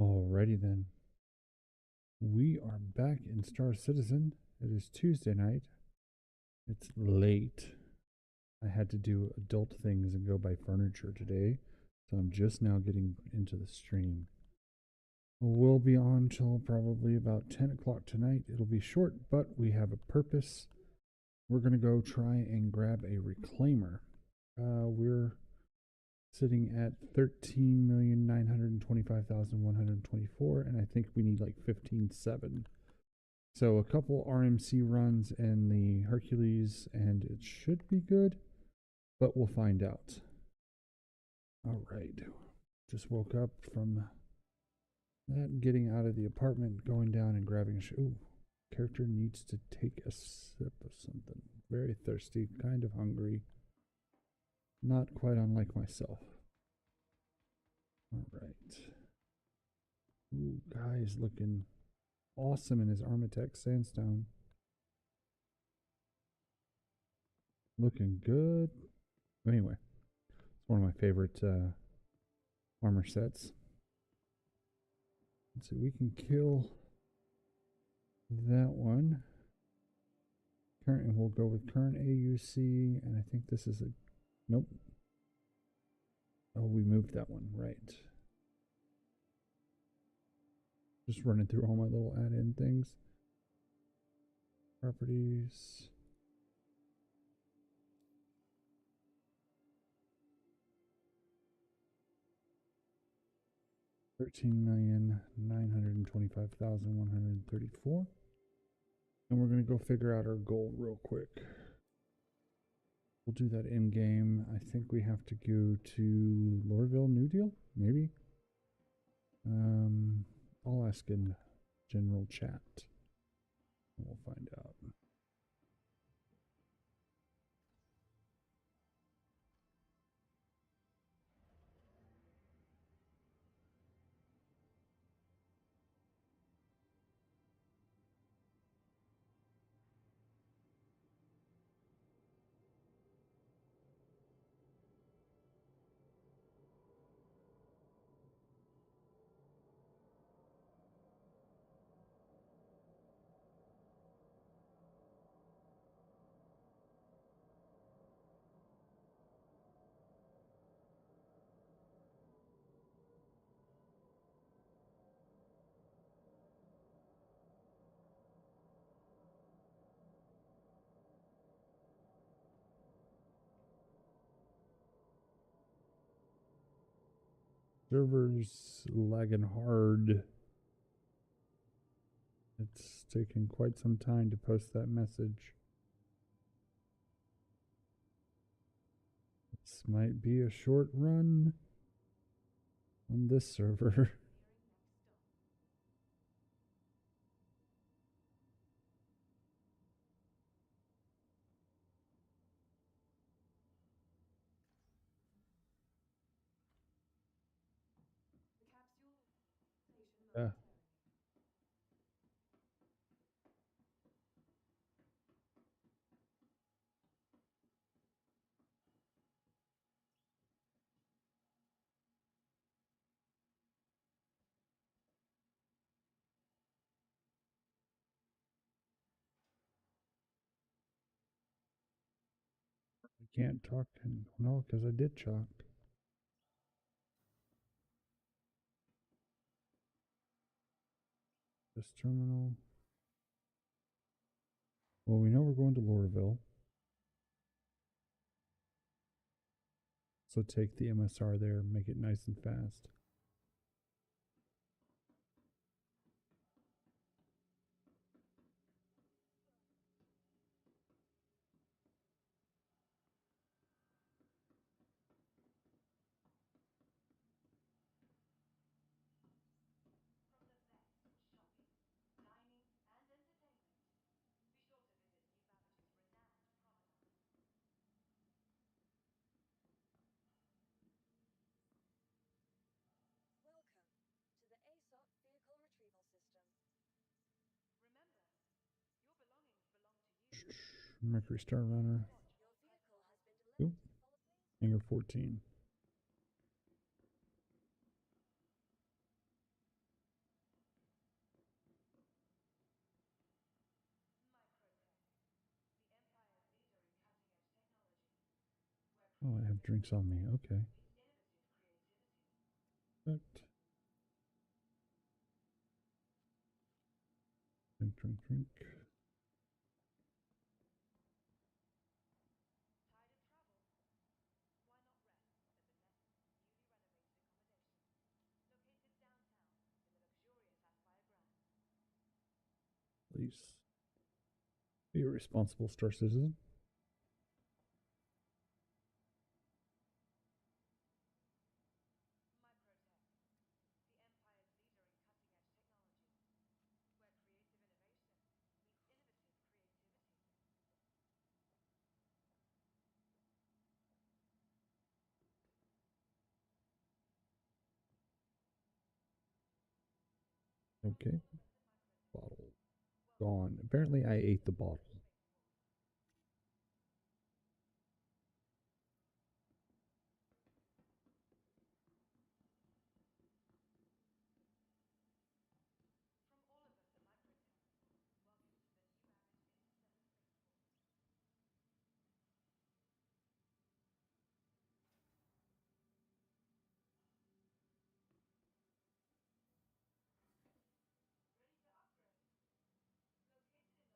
Alrighty then. We are back in Star Citizen. It is Tuesday night. It's late. I had to do adult things and go buy furniture today, so I'm just now getting into the stream. We'll be on till probably about 10 o'clock tonight. It'll be short, but we have a purpose. We're going to go try and grab a reclaimer. We're sitting at 13,925,124, and I think we need like 15.7. So a couple RMC runs and the Hercules, and it should be good, but we'll find out. All right, just woke up from that, getting out of the apartment, going down and grabbing a ooh, character needs to take a sip of something. Very thirsty, kind of hungry. Not quite unlike myself. All right. Ooh, guy's looking awesome in his Armatech Sandstone. Looking good. Anyway, it's one of my favorite armor sets. Let's see, we can kill that one. Current, we'll go with current AUC, and I think this is a nope. Oh, we moved that one, right. Just running through all my little add-in things. Properties. $13,925,134. And we're going to go figure out our goal real quick. We'll do that in game. I think we have to go to Lorville New Deal, maybe. I'll ask in general chat. We'll find out. Server's lagging hard. It's taking quite some time to post that message. This might be a short run on this server. Yeah. I can't talk. No, because I did chalk. This terminal. Well, we know we're going to Lorville. So take the MSR there, make it nice and fast. Mercury Star Runner. Ooh, Hangar 14. Oh, I have drinks on me. Okay. Perfect. Drink, drink, drink. Please be a responsible star citizen. Okay. Bottle gone. Apparently, I ate the bottle.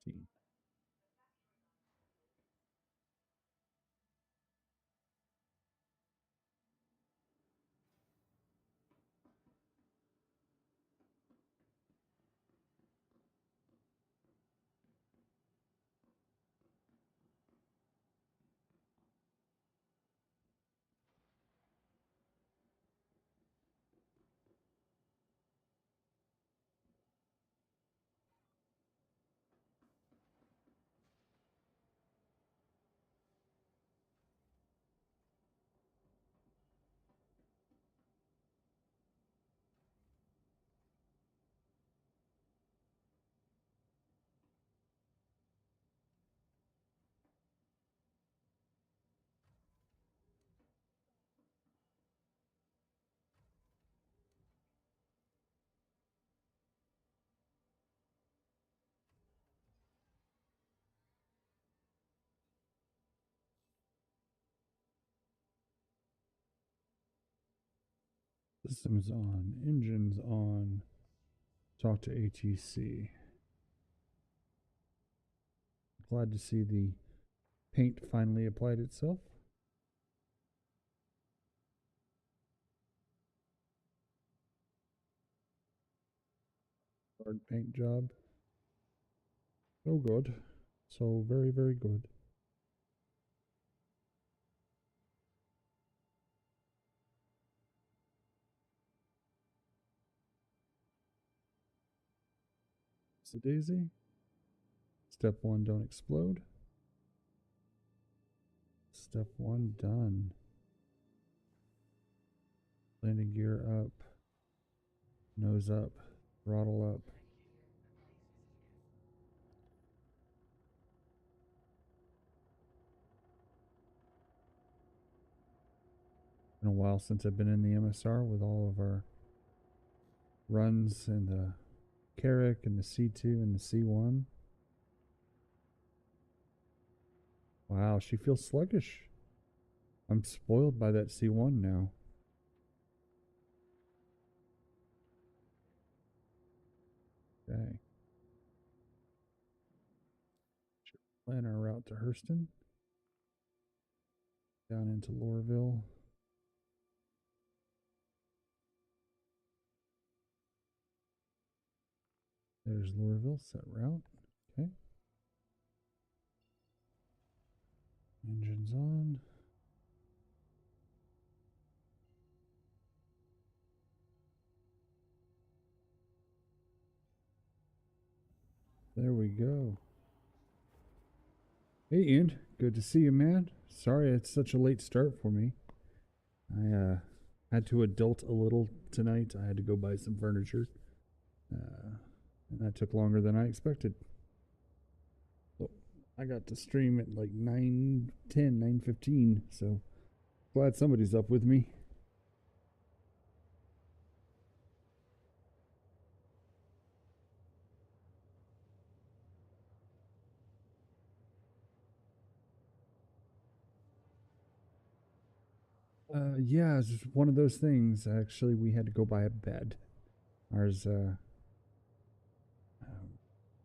See. Systems on. Engines on. Talk to ATC. Glad to see the paint finally applied itself. Hard paint job. So good. So very, very good. So Daisy. Step 1, don't explode. Step 1 done. Landing gear up. Nose up. Throttle up. Been a while since I've been in the MSR with all of our runs and the Carrick and the C2 and the C1. Wow, she feels sluggish. I'm spoiled by that C1 now. Okay. Plan our route to Hurston. Down into Lorville. There's Lorville, set route. Okay. Engines on. There we go. Hey Ian, good to see you, man. Sorry it's such a late start for me. I had to adult a little tonight. I had to go buy some furniture. And that took longer than I expected. So I got to stream at like 9:10, 9:15, so glad somebody's up with me. Yeah, it's just one of those things. Actually, we had to go buy a bed. Ours,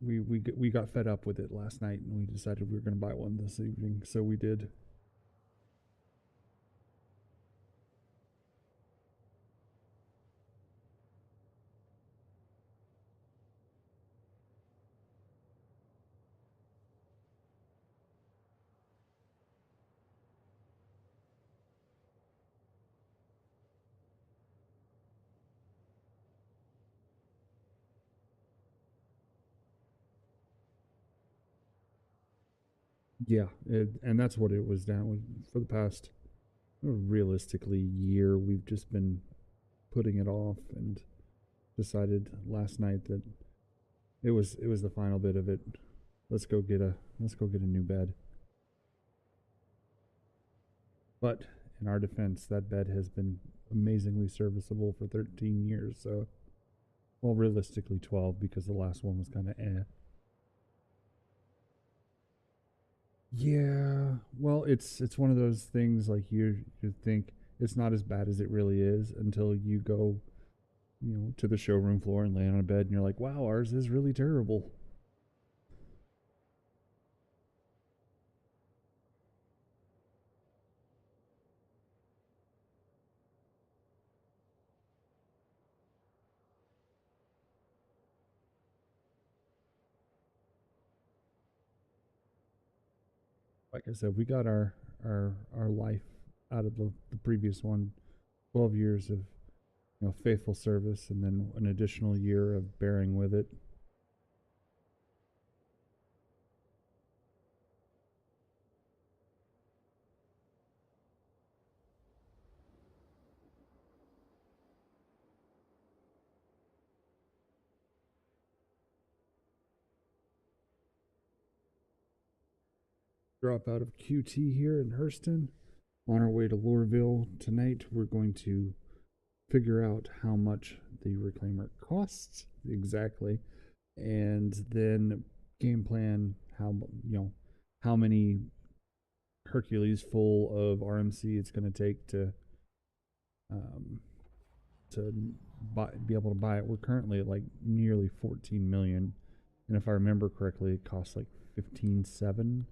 we got fed up with it last night, and we decided we were going to buy one this evening. So we did. Yeah, and that's what it was down with for the past realistically year. We've just been putting it off, and decided last night that it was the final bit of it. Let's go get a new bed. But in our defense, that bed has been amazingly serviceable for 13 years. So, well, realistically 12 because the last one was kind of eh. Yeah, well, it's one of those things like you think it's not as bad as it really is until you go, to the showroom floor and lay on a bed and you're like, wow, ours is really terrible. Like I said, we got our life out of the previous one, 12 years of faithful service, and then an additional year of bearing with it. Drop out of QT here in Hurston. On our way to Loreville tonight, we're going to figure out how much the reclaimer costs exactly, and then game plan how many Hercules full of RMC it's going to take um, to be able to buy it. We're currently at like nearly 14 million, and if I remember correctly, it costs like 15.7.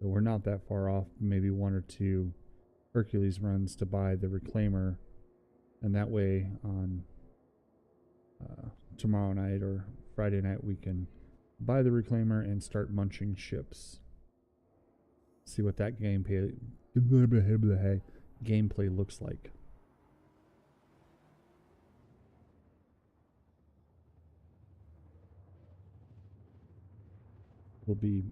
So we're not that far off. Maybe one or two Hercules runs to buy the reclaimer, and that way on tomorrow night or Friday night we can buy the reclaimer and start munching ships. See what that gameplay looks like. Will be,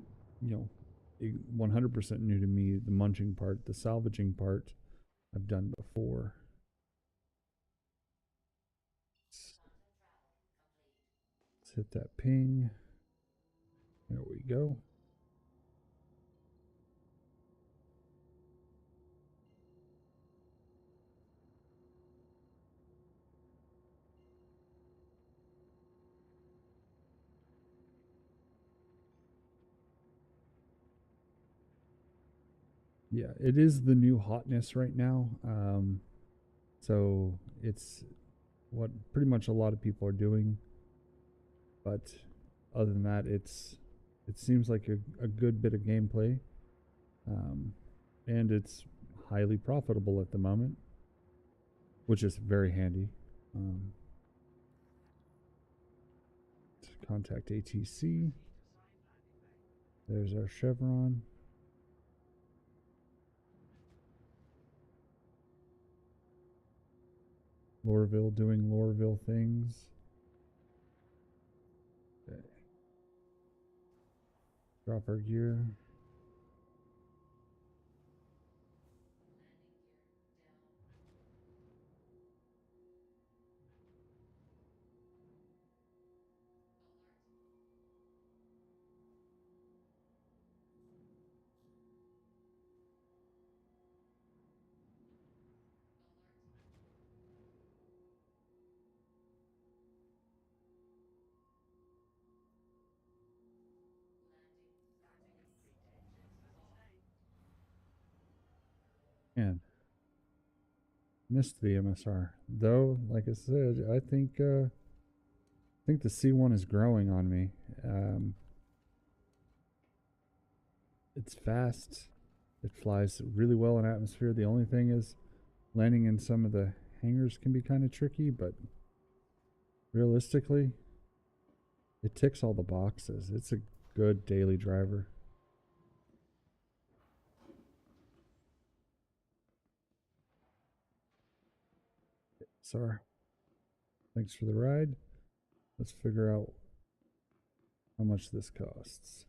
100% new to me. The munching part, the salvaging part, I've done before. Let's hit that ping. There we go. Yeah, it is the new hotness right now. So it's what pretty much a lot of people are doing. But other than that, it seems like a good bit of gameplay, um, and it's highly profitable at the moment, which is very handy. Contact ATC. There's our chevron. Loreville doing Loreville things. Okay. Drop our gear. Man, missed the MSR. Though, like I said, I think the C1 is growing on me. It's fast. It flies really well in atmosphere. The only thing is landing in some of the hangars can be kind of tricky, but realistically, it ticks all the boxes. It's a good daily driver. Sorry. Thanks for the ride. Let's figure out how much this costs.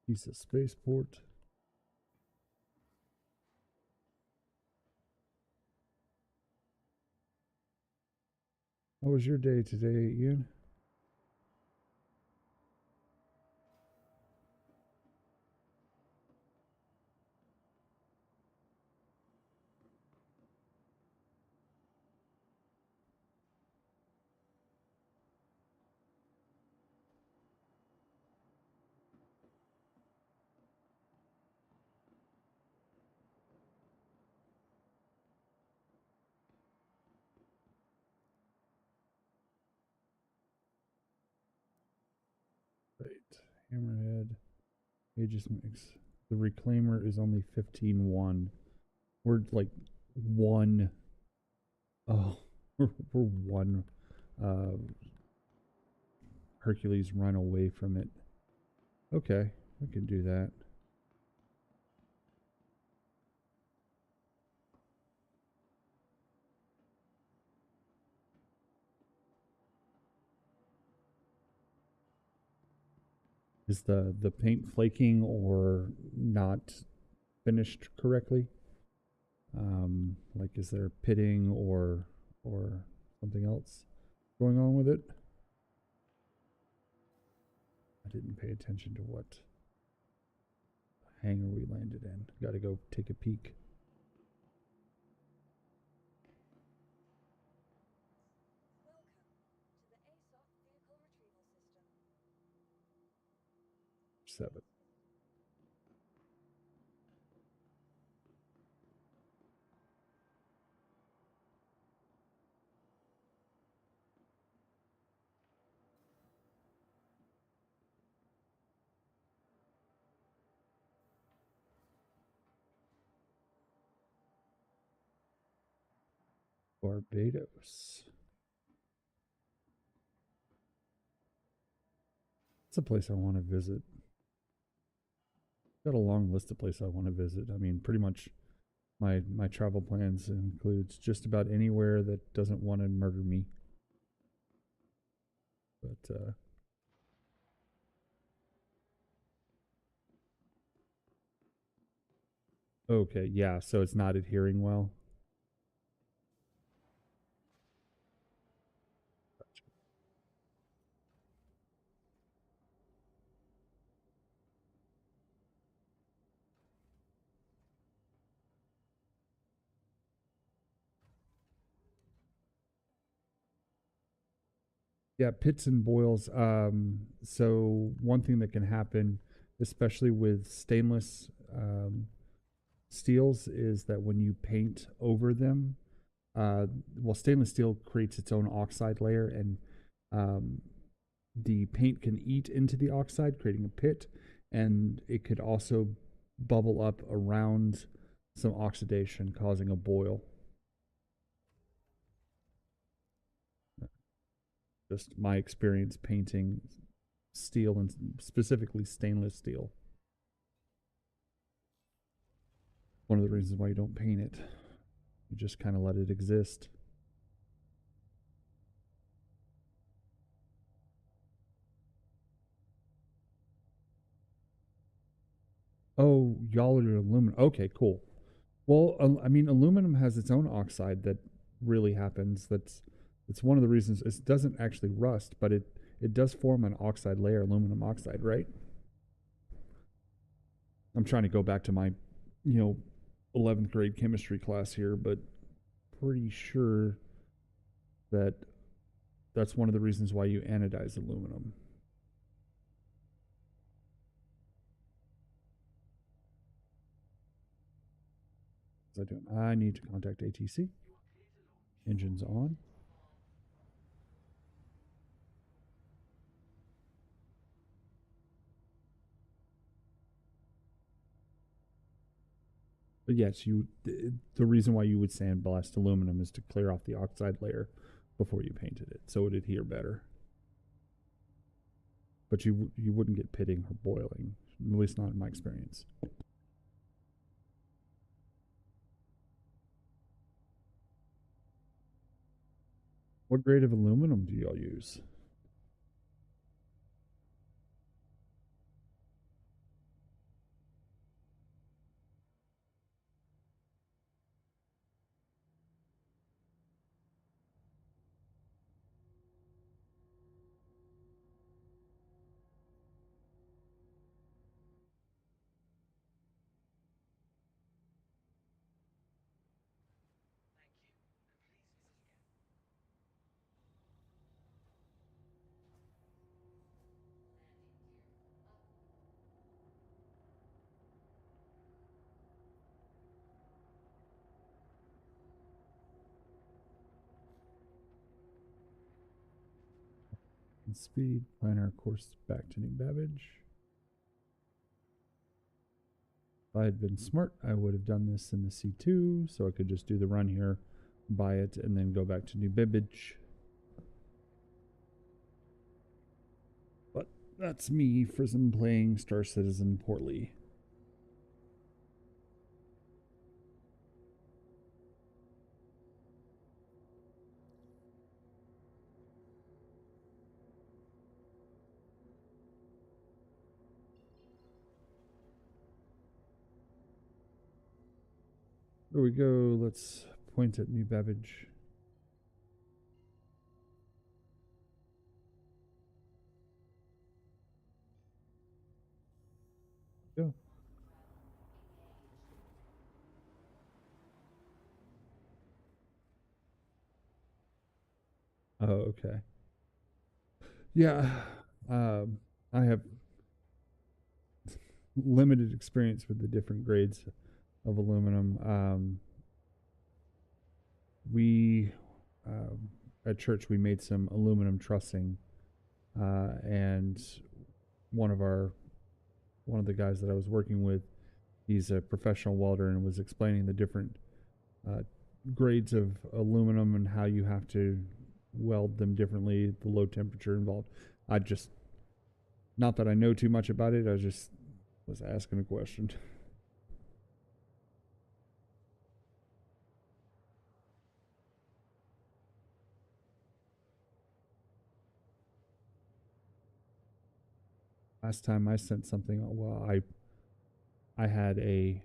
Piece of spaceport. How was your day today, Ian? Right. Hammerhead. Aegis mix. The reclaimer is only 15-1. We're like one. Oh, we're one Hercules run away from it. Okay, we can do that. Is the paint flaking or not finished correctly? Like, is there pitting or something else going on with it? I didn't pay attention to what hangar we landed in. Got to go take a peek. Seven. Barbados. It's a place I want to visit. Got a long list of places I want to visit. I mean, pretty much my travel plans includes just about anywhere that doesn't want to murder me. But okay, yeah, so it's not adhering well. Yeah, pits and boils. So one thing that can happen, especially with stainless steels, is that when you paint over them, well, stainless steel creates its own oxide layer, and the paint can eat into the oxide, creating a pit, and it could also bubble up around some oxidation, causing a boil. Just my experience painting steel, and specifically stainless steel. One of the reasons why you don't paint it. You just kind of let it exist. Oh, y'all are aluminum. Okay, cool. Well, I mean, aluminum has its own oxide that really happens. It's one of the reasons it doesn't actually rust, but it does form an oxide layer, aluminum oxide, right? I'm trying to go back to my, 11th grade chemistry class here, but pretty sure that that's one of the reasons why you anodize aluminum. I need to contact ATC. Engines on. But yes, the reason why you would sandblast aluminum is to clear off the oxide layer before you painted it, so it'd adhere better. But you wouldn't get pitting or boiling, at least not in my experience. What grade of aluminum do y'all use? And speed, plan our course back to New Babbage. If I had been smart, I would have done this in the C2, so I could just do the run here, buy it, and then go back to New Babbage. But that's me, Frism, playing Star Citizen poorly. There we go. Let's point at New Babbage. Go. Oh, okay. Yeah, I have limited experience with the different grades of aluminum. We at church we made some aluminum trussing, and one of the guys that I was working with, he's a professional welder and was explaining the different uh, grades of aluminum and how you have to weld them differently, the low temperature involved. I just, not that I know too much about it, I just was asking a question. Last time I sent something, well, I had a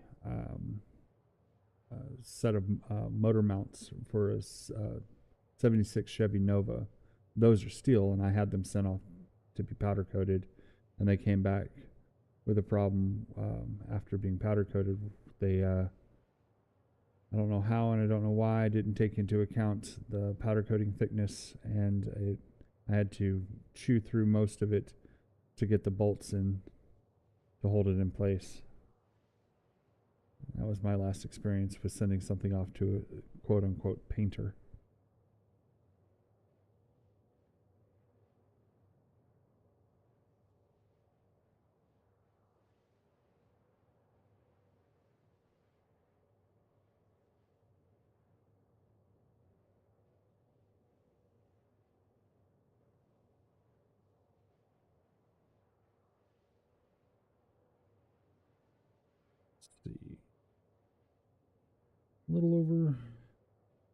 set of motor mounts for a 76 Chevy Nova. Those are steel, and I had them sent off to be powder coated, and they came back with a problem after being powder coated. They I don't know how and I don't know why I didn't take into account the powder coating thickness, and I had to chew through most of it to get the bolts in to hold it in place. That was my last experience with sending something off to a quote unquote painter. Let's see. A little over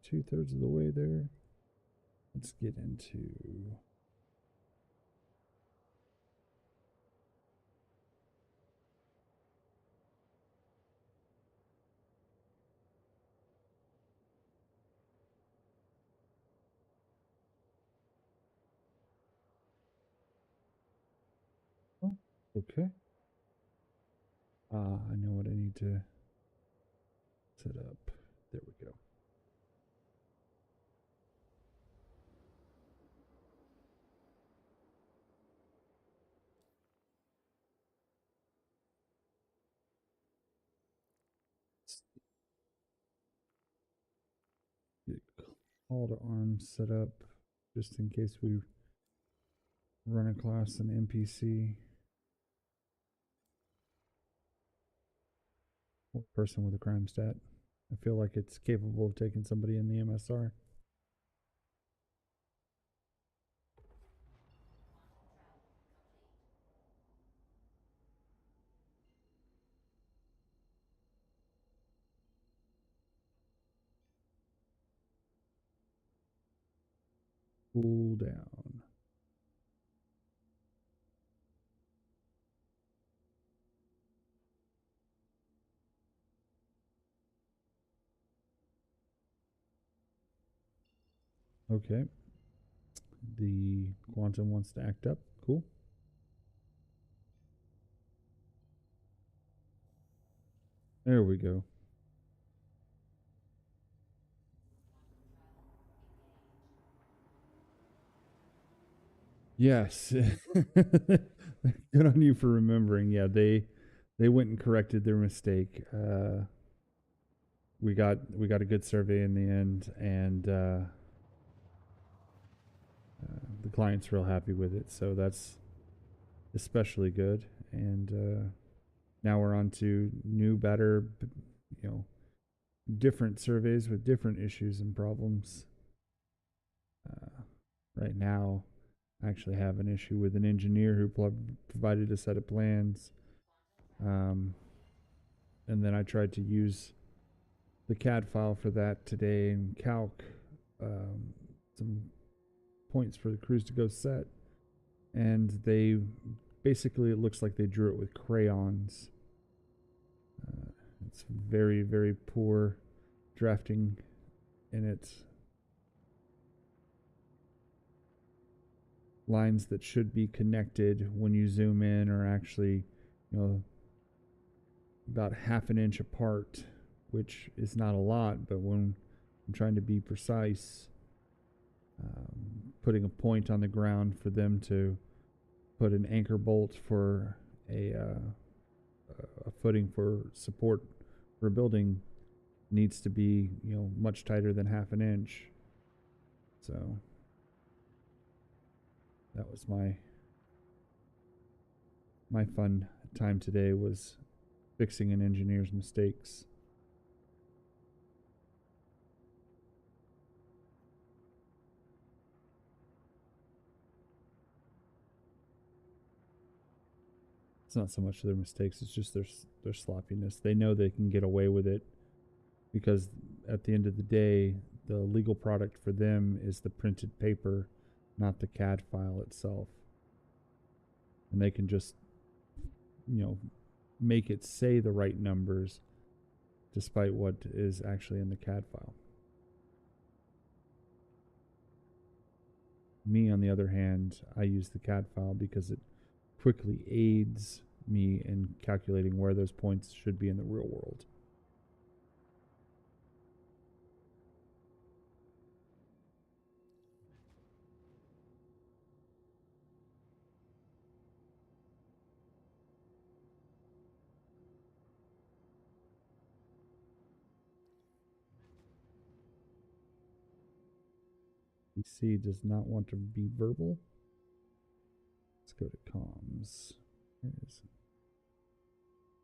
2/3 of the way there. Let's get into oh, okay. I know what I need to set up. There we go. all the arms set up just in case we run across an NPC or person with a crime stat. I feel like it's capable of taking somebody in the MSR. Cool down. Okay. The quantum wants to act up. Cool. There we go. Yes. Good on you for remembering. Yeah, they went and corrected their mistake. We got a good survey in the end, and the client's real happy with it. So that's especially good. And now we're on to new, better, different surveys with different issues and problems. Right now, I actually have an issue with an engineer who provided a set of plans. And then I tried to use the CAD file for that today and calc some points for the crews to go set. And they basically, it looks like they drew it with crayons. It's very, very poor drafting in its lines that should be connected when you zoom in are actually, about half an inch apart, which is not a lot, but when I'm trying to be precise, putting a point on the ground for them to put an anchor bolt for a footing for support for a building needs to be, much tighter than half an inch. So that was my fun time today, was fixing an engineer's mistakes. It's not so much their mistakes, it's just their sloppiness. They know they can get away with it because at the end of the day, the legal product for them is the printed paper, not the CAD file itself. And they can just, make it say the right numbers despite what is actually in the CAD file. Me, on the other hand, I use the CAD file because it quickly aids me in calculating where those points should be in the real world. PC does not want to be verbal. Let's go to comms. Where is it?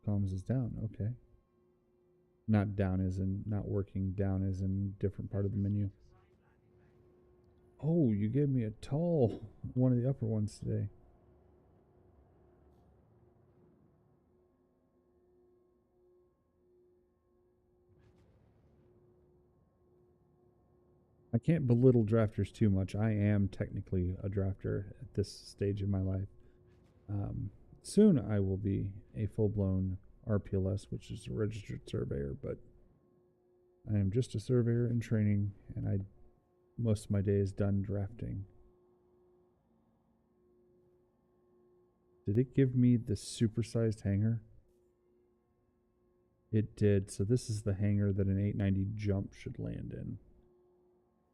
Comms is down. Okay. Not down as in not working, down as in different part of the menu. Oh, you gave me a tall one of the upper ones today. I can't belittle drafters too much. I am technically a drafter at this stage in my life. Soon I will be a full-blown RPLS, which is a registered surveyor, but I am just a surveyor in training, and most of my day is done drafting. Did it give me the supersized hangar? It did. So this is the hangar that an 890 jump should land in.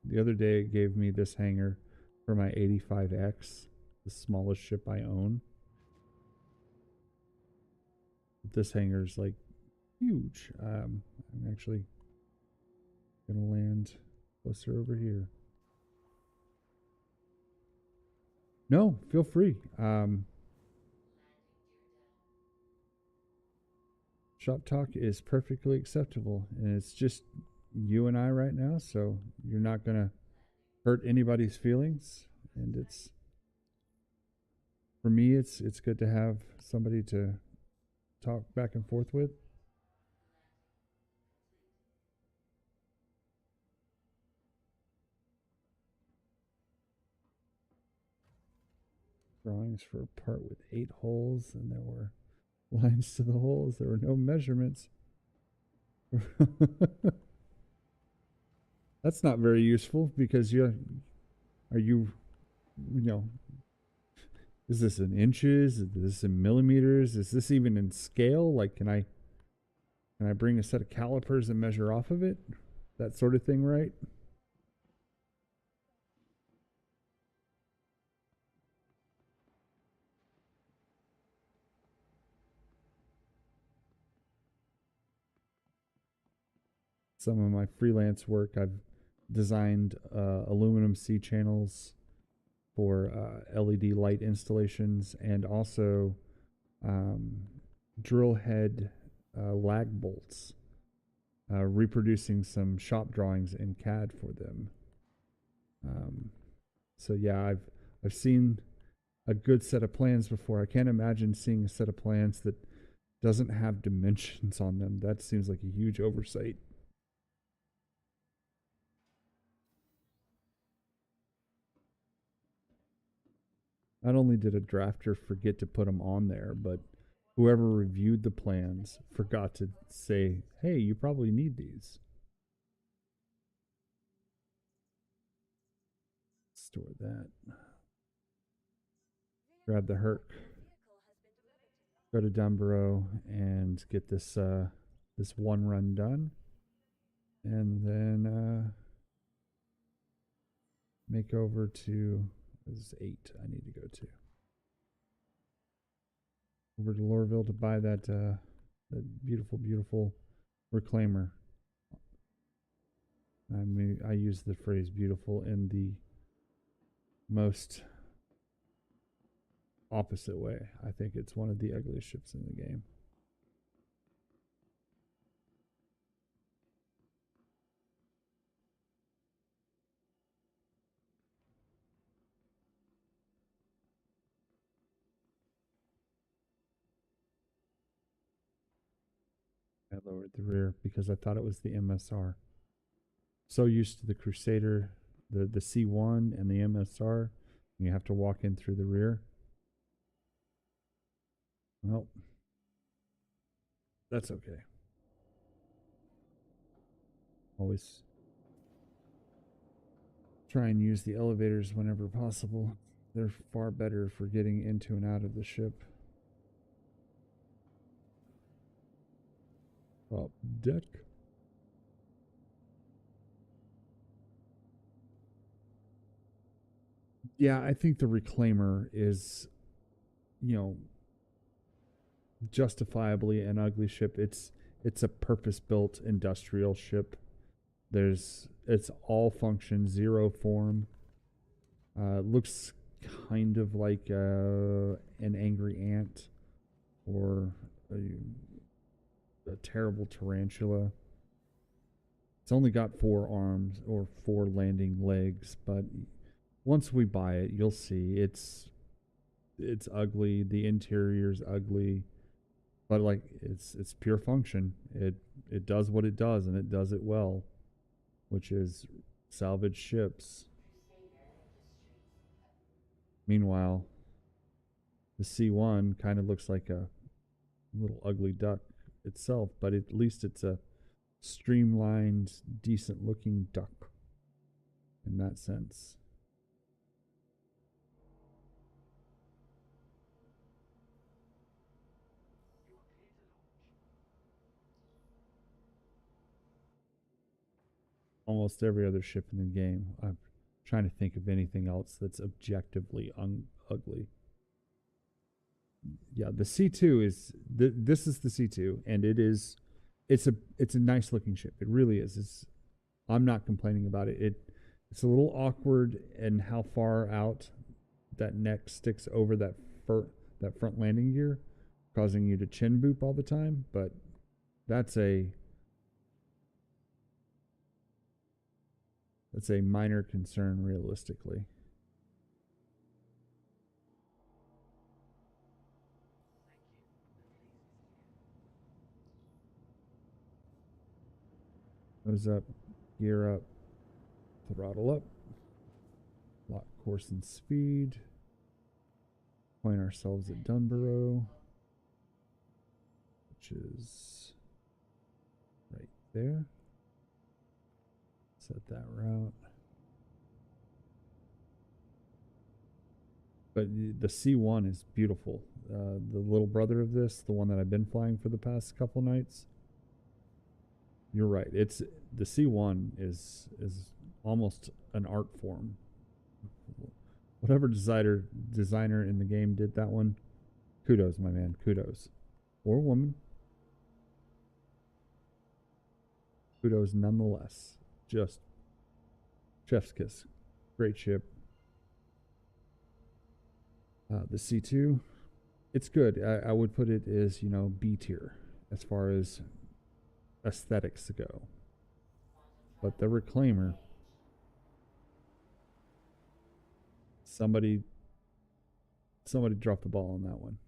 The other day it gave me this hangar for my 85X, the smallest ship I own. This hangar is like huge. I'm actually gonna land closer over here. No, feel free. Shop talk is perfectly acceptable, and it's just you and I right now, so you're not gonna hurt anybody's feelings, and it's for me. It's good to have somebody to talk back and forth with. Drawings for a part with 8 holes, and there were lines to the holes. There were no measurements. That's not very useful because are you know, is this in inches? Is this in millimeters? Is this even in scale? Like, can I bring a set of calipers and measure off of it? That sort of thing, right? Some of my freelance work, I've designed aluminum C channels for LED light installations, and also drill head lag bolts, reproducing some shop drawings in CAD for them. So yeah, I've seen a good set of plans before. I can't imagine seeing a set of plans that doesn't have dimensions on them. That seems like a huge oversight. Not only did a drafter forget to put them on there, but whoever reviewed the plans forgot to say, hey, you probably need these. Store that. Grab the Herc. Go to Dunborough and get this this one run done. And then make over to, this is 8 I need to go to. Over to Lorville to buy that that beautiful, beautiful reclaimer. I use the phrase beautiful in the most opposite way. I think it's one of the ugliest ships in the game. I lowered the rear because I thought it was the MSR. So used to the Crusader, the C1 and the MSR, you have to walk in through the rear. Well, that's okay. Always try and use the elevators whenever possible. They're far better for getting into and out of the ship. Up deck. Yeah, I think the Reclaimer is, you know, justifiably an ugly ship. It's a purpose-built industrial ship. It's all function, zero form. Looks kind of like an angry ant or a terrible tarantula. It's only got 4 arms or 4 landing legs, but once we buy it, you'll see it's ugly. The interior's ugly, but like it's pure function. It does what it does, and it does it well, which is salvage ships. Meanwhile, the C1 kind of looks like a little ugly duck itself, but at least it's a streamlined, decent looking duck in that sense. Almost every other ship in the game. I'm trying to think of anything else that's objectively ugly. Yeah, the C2 is this is the C2, and it's a nice looking ship. It really is. I'm not complaining about it. It's a little awkward in how far out that neck sticks over that front landing gear, causing you to chin boop all the time, but that's a minor concern realistically. Nose up, gear up, throttle up, lock course and speed, point ourselves at Dunborough, which is right there. Set that route. But the C1 is beautiful. The little brother of this, the one that I've been flying for the past couple nights. You're right. It's the C1 is almost an art form. Whatever designer in the game did that one, kudos, my man, kudos, or woman, kudos nonetheless. Just chef's kiss. Great ship. The C2, it's good. I would put it as, you know, B tier as far as aesthetics go. But the Reclaimer, somebody dropped the ball on that one.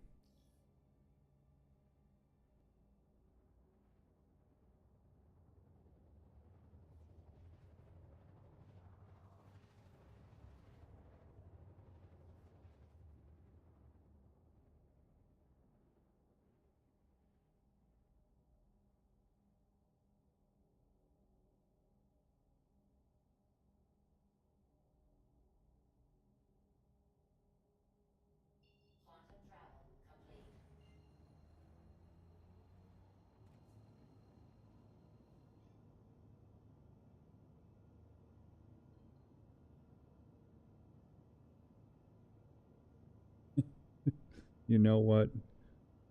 You know what?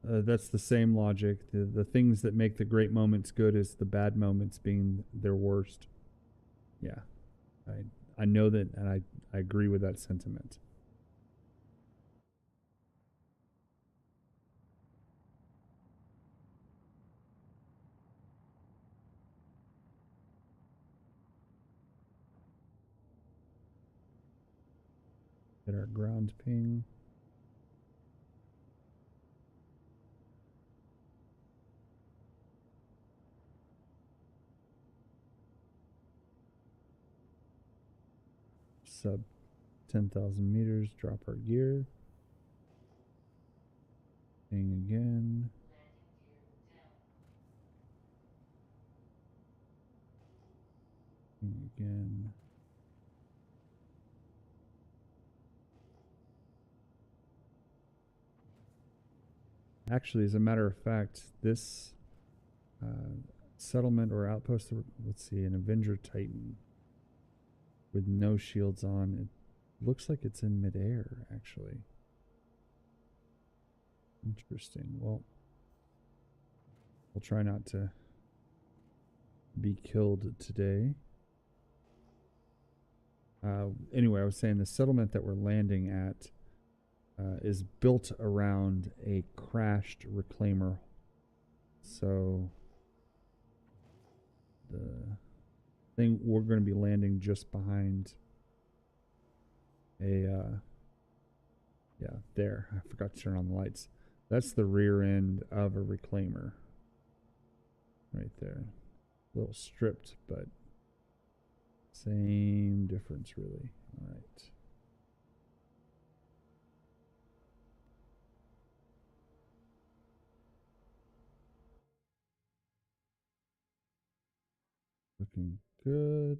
That's the same logic. The things that make the great moments good is the bad moments being their worst. Yeah, I know that, and I agree with that sentiment. Get our ground ping. Sub 10,000 meters, drop our gear. Ping again. Ping again. Actually, as a matter of fact, this settlement or outpost, let's see, an Avenger Titan with no shields on, it looks like it's in midair, actually. Interesting. Well, we'll try not to be killed today. Anyway, I was saying the settlement that we're landing at is built around a crashed Reclaimer. So the thing, we're going to be landing just behind a yeah, there. I forgot to turn on the lights. That's the rear end of a Reclaimer. Right there. A little stripped, but same difference really. All right. Looking good.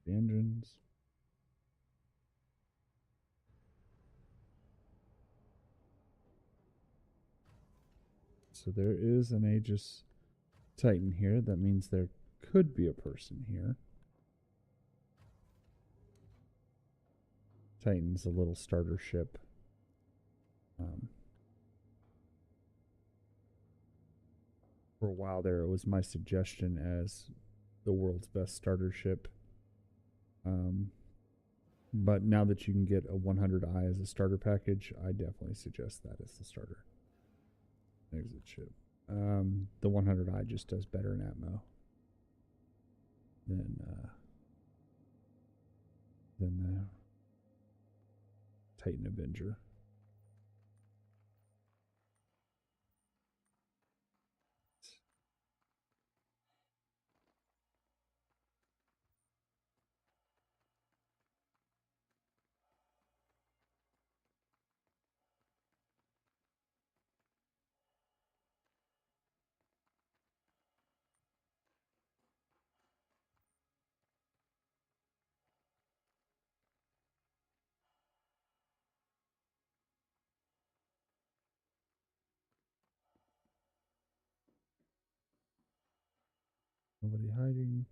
The engines. So there is an Aegis Titan here. That means there could be a person here. Titan's a little starter ship. For a while there, it was my suggestion as the world's best starter ship. But now that you can get a 100i as a starter package, I definitely suggest that as the starter exit ship. The 100i just does better in Atmo than the Titan Avenger. Nobody hiding.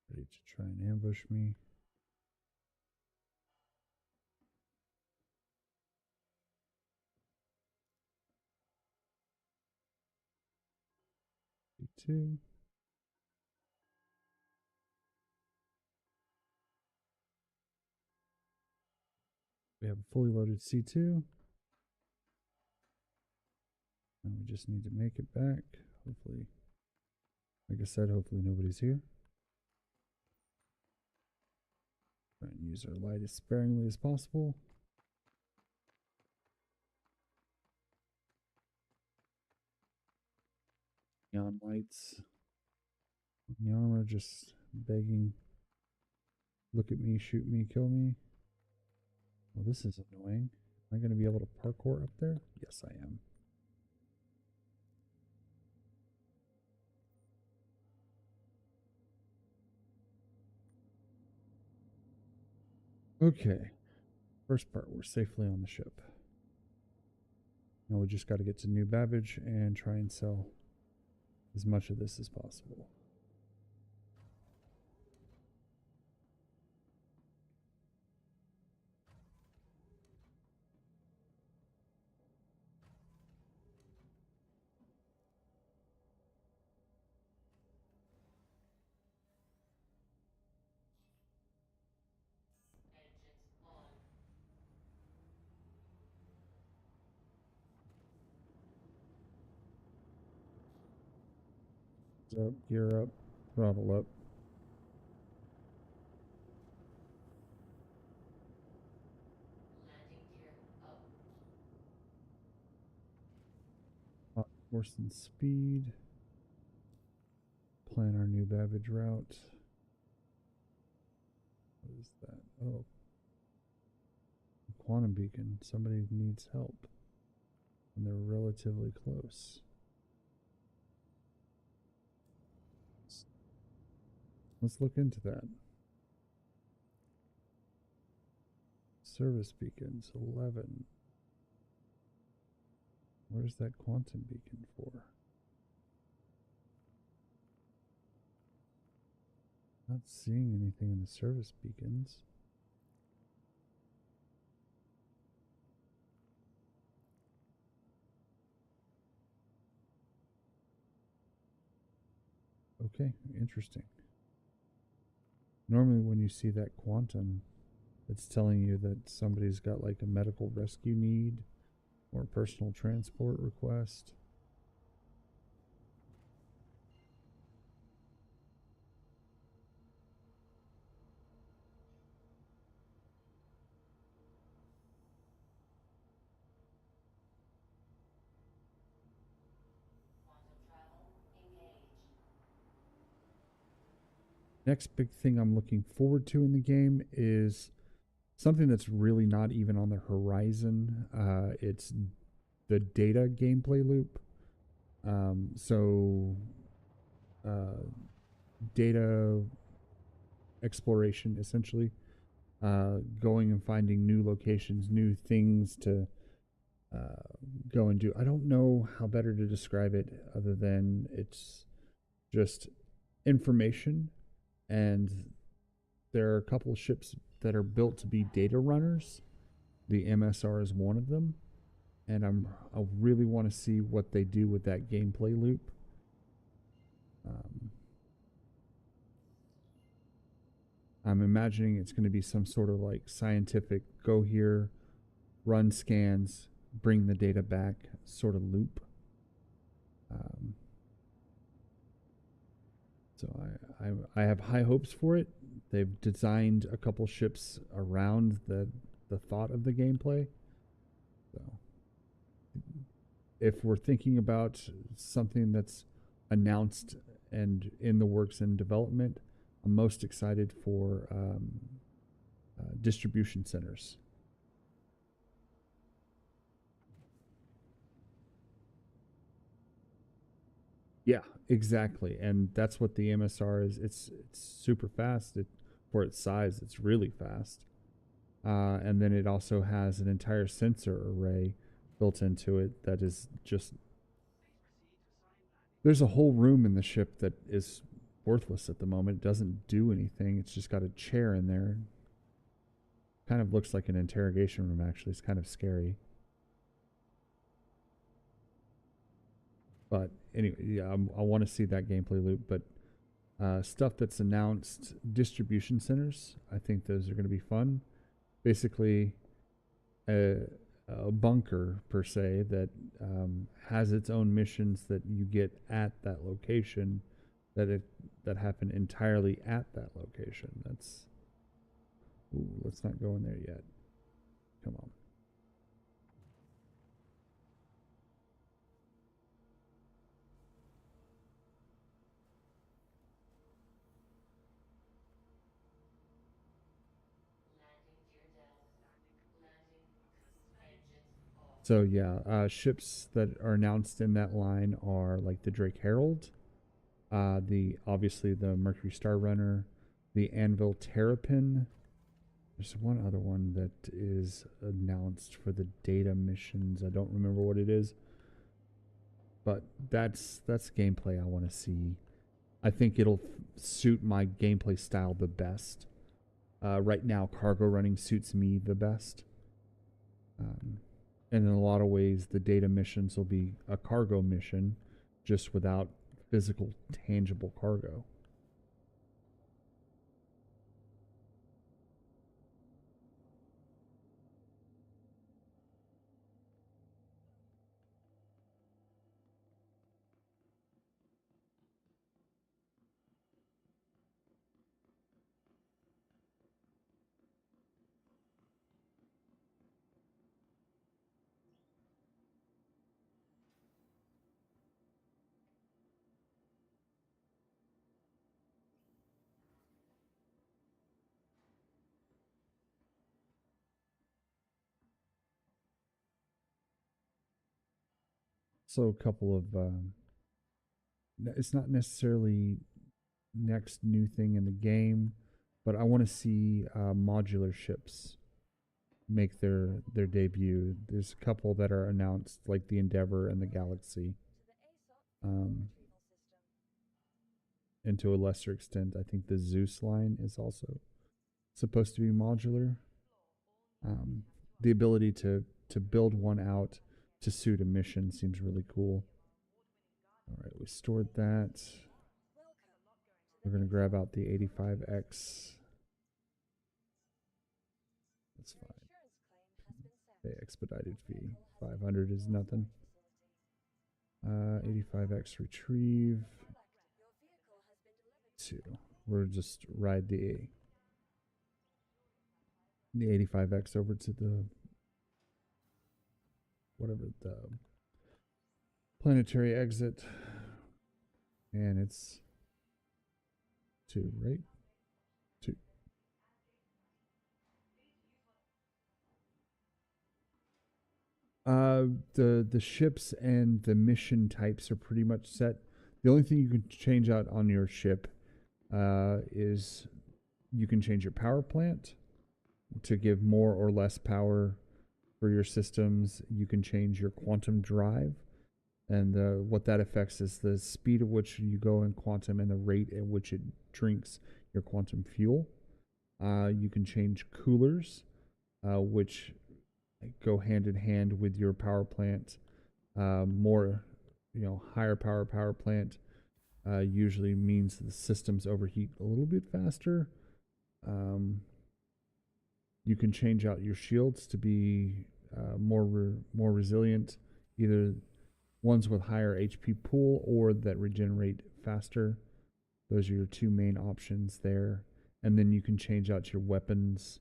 Ready to try and ambush me. C2. We have a fully loaded C2. And we just need to make it back. Hopefully, like I said, hopefully nobody's here. Try and use our light as sparingly as possible. Neon lights. The armor just begging. Look at me, shoot me, kill me. Well, this is annoying. Am I going to be able to parkour up there? Yes, I am. Okay. First part, we're safely on the ship. Now we just got to get to New Babbage and try and sell as much of this as possible. Up, gear up, throttle up. Force and speed. Plan our New Babbage route. What is that? Oh. Quantum beacon. Somebody needs help. And they're relatively close. Let's look into that. Service beacons, 11. Where's that quantum beacon for? Not seeing anything in the service beacons. Okay, interesting. Normally when you see that quantum, it's telling you that somebody's got like a medical rescue need or a personal transport request. Next big thing I'm looking forward to in the game is something that's really not even on the horizon. It's the data gameplay loop. Data exploration, essentially. Going and finding new locations, new things to go and do. I don't know how better to describe it other than it's just information. And there are a couple of ships that are built to be data runners. The MSR is one of them. and I really want to see what they do with that gameplay loop. I'm imagining it's going to be some sort of like scientific go here, run scans, bring the data back sort of loop. So I have high hopes for it. They've designed a couple ships around the thought of the gameplay. So if we're thinking about something that's announced and in the works and development, I'm most excited for distribution centers. Yeah, exactly, and that's what the MSR is. It's super fast. For its size, it's really fast. And then it also has an entire sensor array built into it that is just. There's a whole room in the ship that is worthless at the moment. It doesn't do anything. It's just got a chair in there. Kind of looks like an interrogation room, actually. It's kind of scary. But anyway, yeah, I want to see that gameplay loop. But stuff that's announced, distribution centers, I think those are going to be fun. Basically, a bunker, per se, that has its own missions that you get at that location that happen entirely at that location. That's... Ooh, let's not go in there yet. Come on. So yeah, ships that are announced in that line are like the Drake Herald, obviously the Mercury Star Runner, the Anvil Terrapin. There's one other one that is announced for the data missions. I don't remember what it is, but that's gameplay I want to see. I think it'll suit my gameplay style the best. Right now, cargo running suits me the best. And in a lot of ways, the data missions will be a cargo mission, just without physical, tangible cargo. So a couple of, it's not necessarily next new thing in the game, but I want to see modular ships make their debut. There's a couple that are announced, like the Endeavor and the Galaxy. And to a lesser extent, I think the Zeus line is also supposed to be modular. The ability to build one out to suit a mission seems really cool. All right, we stored that. We're going to grab out the 85X. That's fine. The expedited fee. 500 is nothing. 85X retrieve. 2. We'll just ride the 85X over to the whatever the planetary exit, and it's 2, right? 2. The ships and the mission types are pretty much set. The only thing you can change out on your ship is you can change your power plant to give more or less power for your systems. You can change your quantum drive, and what that affects is the speed at which you go in quantum and the rate at which it drinks your quantum fuel. You can change coolers, which go hand in hand with your power plant. More, higher power plant usually means the systems overheat a little bit faster. You can change out your shields to be more resilient, either ones with higher HP pool or that regenerate faster. Those are your two main options there. And then you can change out your weapons.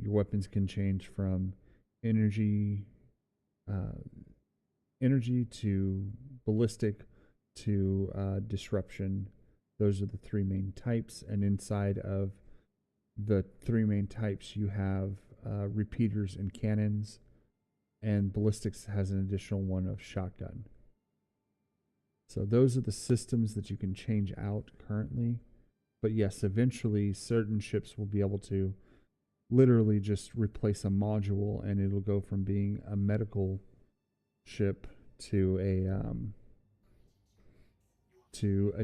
Your weapons can change from energy to ballistic to disruption. Those are the three main types. And inside of the three main types, you have repeaters and cannons. And ballistics has an additional one of shotgun. So those are the systems that you can change out currently. But yes, eventually certain ships will be able to literally just replace a module, and it'll go from being a medical ship to a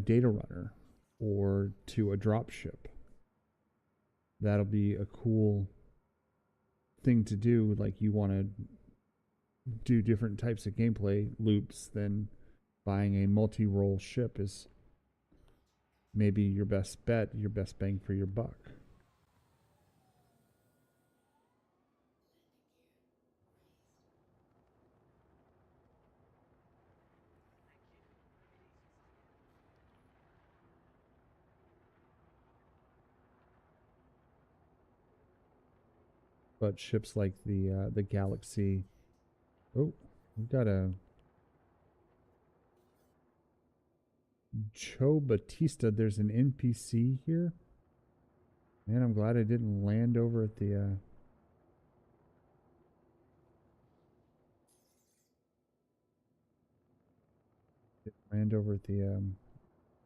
data runner or to a drop ship. That'll be a cool thing to do. Like, you want to do different types of gameplay loops, then buying a multi-role ship is maybe your best bet, your best bang for your buck. But ships like the Galaxy. Oh, we've got a Joe Batista. There's an NPC here. Man, I'm glad I didn't land over at the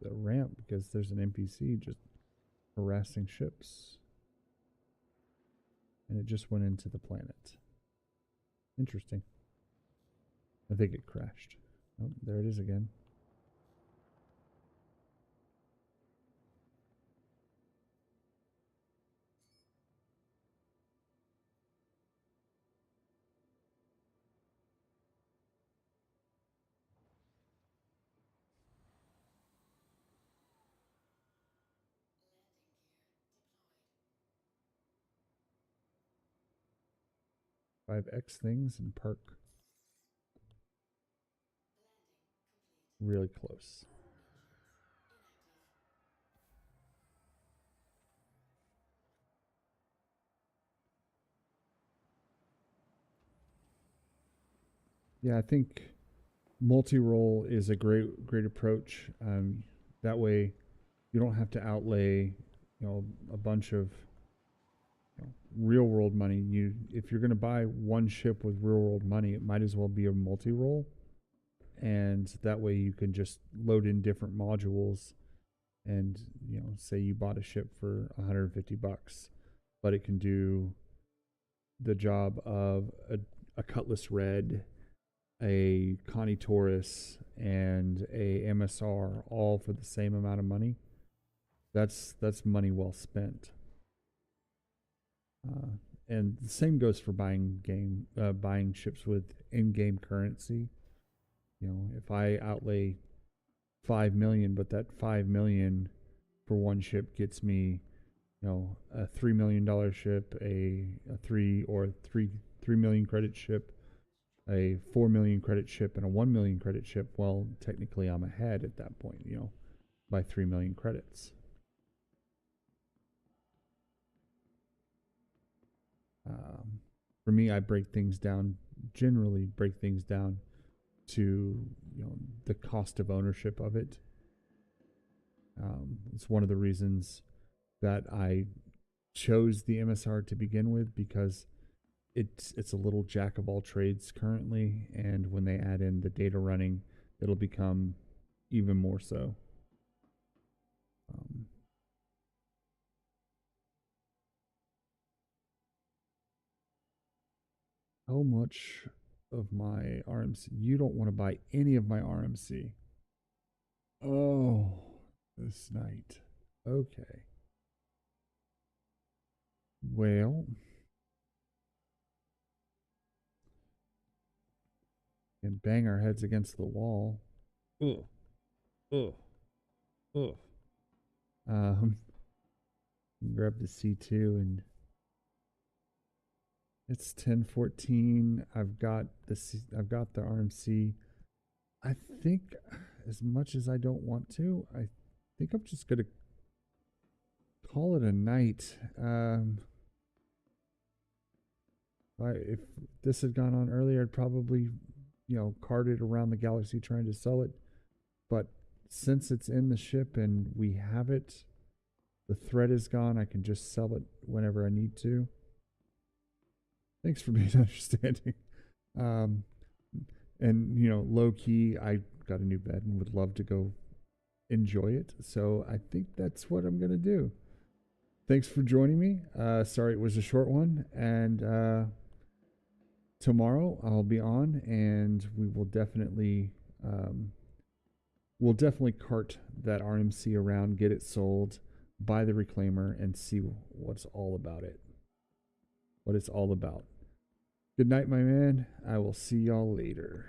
the ramp, because there's an NPC just harassing ships. And it just went into the planet. Interesting. I think it crashed. Oh, there it is again. Five X things and park really close. Yeah, I think multi-role is a great approach. That way, you don't have to outlay, a bunch of real world money. If you're going to buy one ship with real world money, it might as well be a multi-role, and that way you can just load in different modules. And say you bought a ship for $150, but it can do the job of a Cutlass Red, a Connie Taurus, and a MSR, all for the same amount of money. That's money well spent. And the same goes for buying ships with in-game currency. If I outlay 5 million, but that 5 million for one ship gets me, a $3 million ship, a 3 million credit ship, a 4 million credit ship, and a 1 million credit ship. Well, technically I'm ahead at that point, by 3 million credits. For me, I generally break things down to, the cost of ownership of it. It's one of the reasons that I chose the MSR to begin with, because it's a little jack of all trades currently, and when they add in the data running, it'll become even more so. How much of my RMC? You don't want to buy any of my RMC. Oh, this night. Okay. Well, and bang our heads against the wall. Ugh. Ugh. Ugh. Grab the C2 and it's 1014. I've got the RMC. I think, as much as I don't want to, I think I'm just gonna call it a night. If this had gone on earlier, I'd probably, carted around the galaxy trying to sell it. But since it's in the ship and we have it, the thread is gone, I can just sell it whenever I need to. Thanks for being understanding. And, low key, I got a new bed and would love to go enjoy it. So I think that's what I'm going to do. Thanks for joining me. Sorry it was a short one. And tomorrow I'll be on, and we will definitely cart that RMC around, get it sold, buy the reclaimer, and see what's all about it. What it's all about. Good night, my man. I will see y'all later.